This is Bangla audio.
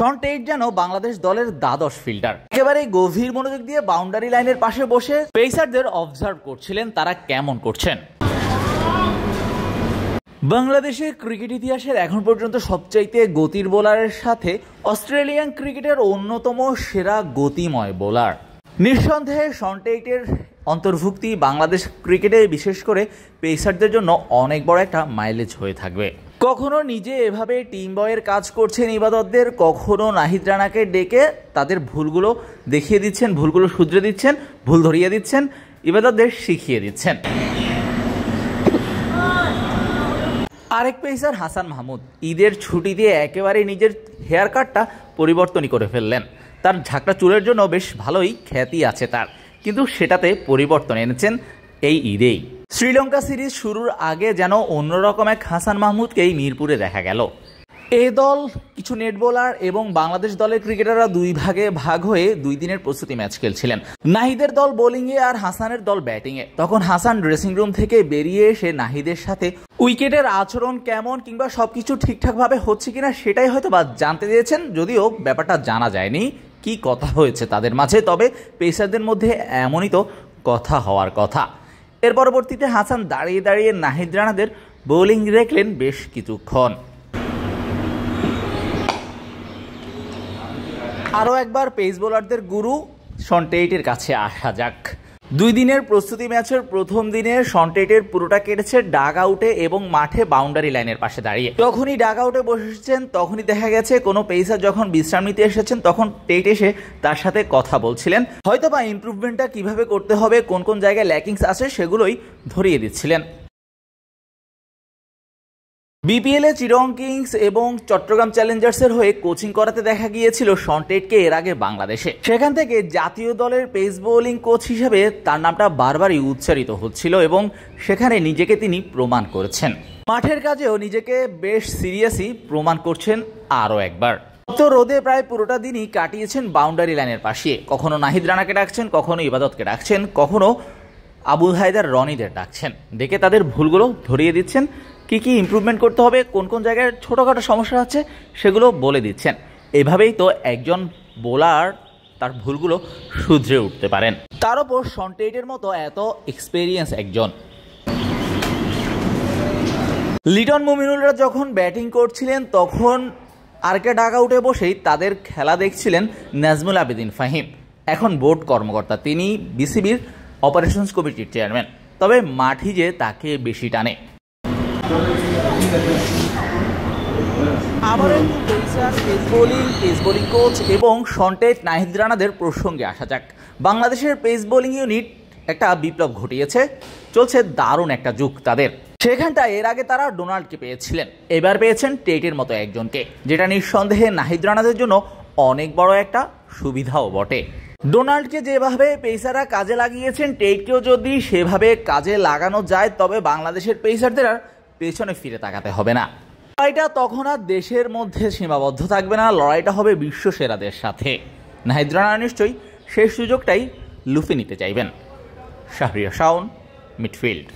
শন টেট যেন বাংলাদেশ দলের দ্বাদশ ফিল্ডার। একেবারে গভীর মনোযোগ দিয়ে বাউন্ডারি লাইনের পাশে বসে পেসারদের অবজার্ভ করছিলেন তারা কেমন করছেন। বাংলাদেশের ক্রিকেট ইতিহাসের এখন পর্যন্ত সবচাইতে গতির বোলারের সাথে অস্ট্রেলিয়ান ক্রিকেটের অন্যতম সেরা গতিময় বোলার নিঃসন্দেহে শন টেটের অন্তর্ভুক্তি বাংলাদেশ ক্রিকেটে বিশেষ করে পেসারদের জন্য অনেক বড় একটা মাইলেজ হয়ে থাকবে। কখনো নিজে এভাবে টিম বয়ের কাজ করছেন ইবাদতদের, কখনো নাহিদ রানাকে ডেকে তাদের ভুলগুলো দেখিয়ে দিচ্ছেন, ভুলগুলো শুধরে দিচ্ছেন, ভুল ধরিয়ে দিচ্ছেন, ইবাদতদের শিখিয়ে দিচ্ছেন। আরেক পেসার হাসান মাহমুদ ঈদের ছুটি দিয়ে একেবারে নিজের হেয়ার কাটটা পরিবর্তনই করে ফেললেন। তার ঝাঁকড়া চুলের জন্য বেশ ভালোই খ্যাতি আছে তার, কিন্তু সেটাতে পরিবর্তন এনেছেন এই ঈদেই। শ্রীলঙ্কা সিরিজ শুরুর আগে যেন অন্যরকম এক হাসান মাহমুদকেই মিরপুরে দেখা গেল। এই দল কিছু নেট বোলার এবং বাংলাদেশ দলের ক্রিকেটাররা দুই ভাগে ভাগ হয়ে 2 দিনের প্রস্তুতি ম্যাচ খেলছিলেন। নাহিদের দল বোলিংয়ে আর হাসানের দল ব্যাটিংয়ে। তখন হাসান ড্রেসিং রুম থেকে বেরিয়ে এসে নাহিদের সাথে উইকেটের আচরণ কেমন কিংবা সবকিছু ঠিকঠাকভাবে হচ্ছে কিনা সেটাই হয়তো বা জানতে চেয়েছেন, যদিও ব্যাপারটা জানা যায়নি কি কথা হয়েছে তাদের মাঝে। তবে পেসারদের মধ্যে এমনই তো কথা হওয়ার কথা। এর পরবর্তীতে হাসান দাঁড়িয়ে দাঁড়িয়ে নাহিদ রানাদের বোলিং দেখলেন বেশ কিছুক্ষণ। আরও একবার পেস বোলারদের গুরু শন টেটের কাছে আসা যাক। 2 দিনের প্রস্তুতি ম্যাচের প্রথম দিনে শন টেটের পুরোটা কেটেছে ডাগ আউটে এবং মাঠে বাউন্ডারি লাইনের পাশে দাঁড়িয়ে। যখনই ডাগ আউটে বসেছেন তখনই দেখা গেছে কোনো পেসার যখন বিশ্রাম নিতে এসেছেন তখন টেট এসে তার সাথে কথা বলছিলেন, হয়তো বা ইমপ্রুভমেন্টটা কিভাবে করতে হবে, কোন কোন জায়গায় ল্যাকিংস আছে সেগুলোই ধরিয়ে দিচ্ছিলেন। বিপিএলে চিটগং কিংস এবং চট্টগ্রাম চ্যালেঞ্জার্সের হয়ে কোচিং করাতে দেখা গিয়েছিল শন টেটকে এর আগে বাংলাদেশে। সেখান থেকে জাতীয় দলের পেস বোলিং কোচ হিসেবে তার নামটা বারবারই উচ্চারিত হচ্ছিল এবং সেখানে নিজেকে তিনি প্রমাণ করেছেন। মাঠের কাজেও নিজেকে বেশ সিরিয়াসই প্রমাণ করছেন আরও একবার। তো রোদে প্রায় পুরোটা দিনই কাটিয়েছেন বাউন্ডারি লাইনের পাশে। কখনো নাহিদ রানাকে ডাকছেন, কখনো ইবাদতকে ডাকছেন, কখনো আবুল হায়দার রনিদের ডাকছেন, ডেকে তাদের ভুলগুলো ধরিয়ে দিচ্ছেন, কি কি ইমপ্রুভমেন্ট করতে হবে, কোন কোন জায়গায় ছোটোখাটো সমস্যা আছে সেগুলো বলে দিচ্ছেন। এভাবেই তো একজন বোলার তার ভুলগুলো শুধরে উঠতে পারেন। তার ওপর শন টেটের মতো এত এক্সপেরিয়েন্স একজন। লিটন মুমিনুলরা যখন ব্যাটিং করছিলেন তখন আরকে ডাগ আউটে বসেই তাদের খেলা দেখছিলেন নাজমুল আবেদিন ফাহিম। এখন বোর্ড কর্মকর্তা, তিনি বিসিবির অপারেশনস কমিটির চেয়ারম্যান। তবে মাঠই যে তাকে বেশি টানে। আবার পেস বোলিং কোচ এবং শন টেট নাহিদ রানাদের প্রসঙ্গে আসা যাক। বাংলাদেশের পেস বোলিং ইউনিট একটা বিপ্লব ঘটিয়েছে, চলছে দারুণ একটা যুগ তাদের। সেখানটা এর আগে তারা ডোনাল্ডকে পেয়েছিলেন, এবার পেয়েছেন টেটের মতো একজনকে, যেটা নিঃসন্দেহে নাহিদ রানাদের জন্য অনেক বড় একটা সুবিধাও বটে। ডোনাল্ডকে যেভাবে পেসাররা কাজে লাগিয়েছেন, টেটকেও যদি সেভাবে কাজে লাগানো যায় তবে বাংলাদেশের পেসারদের আর পেছনে ফিরে তাকাতে হবে না। লড়াইটা তখন আর দেশের মধ্যে সীমাবদ্ধ থাকবে না, লড়াইটা হবে বিশ্ব সেরাদের সাথে। নাহিদ রানা নিশ্চয়ই সেই সুযোগটাই লুফে নিতে চাইবেন। শাহরিয়ার শাওন, মিডফিল্ড।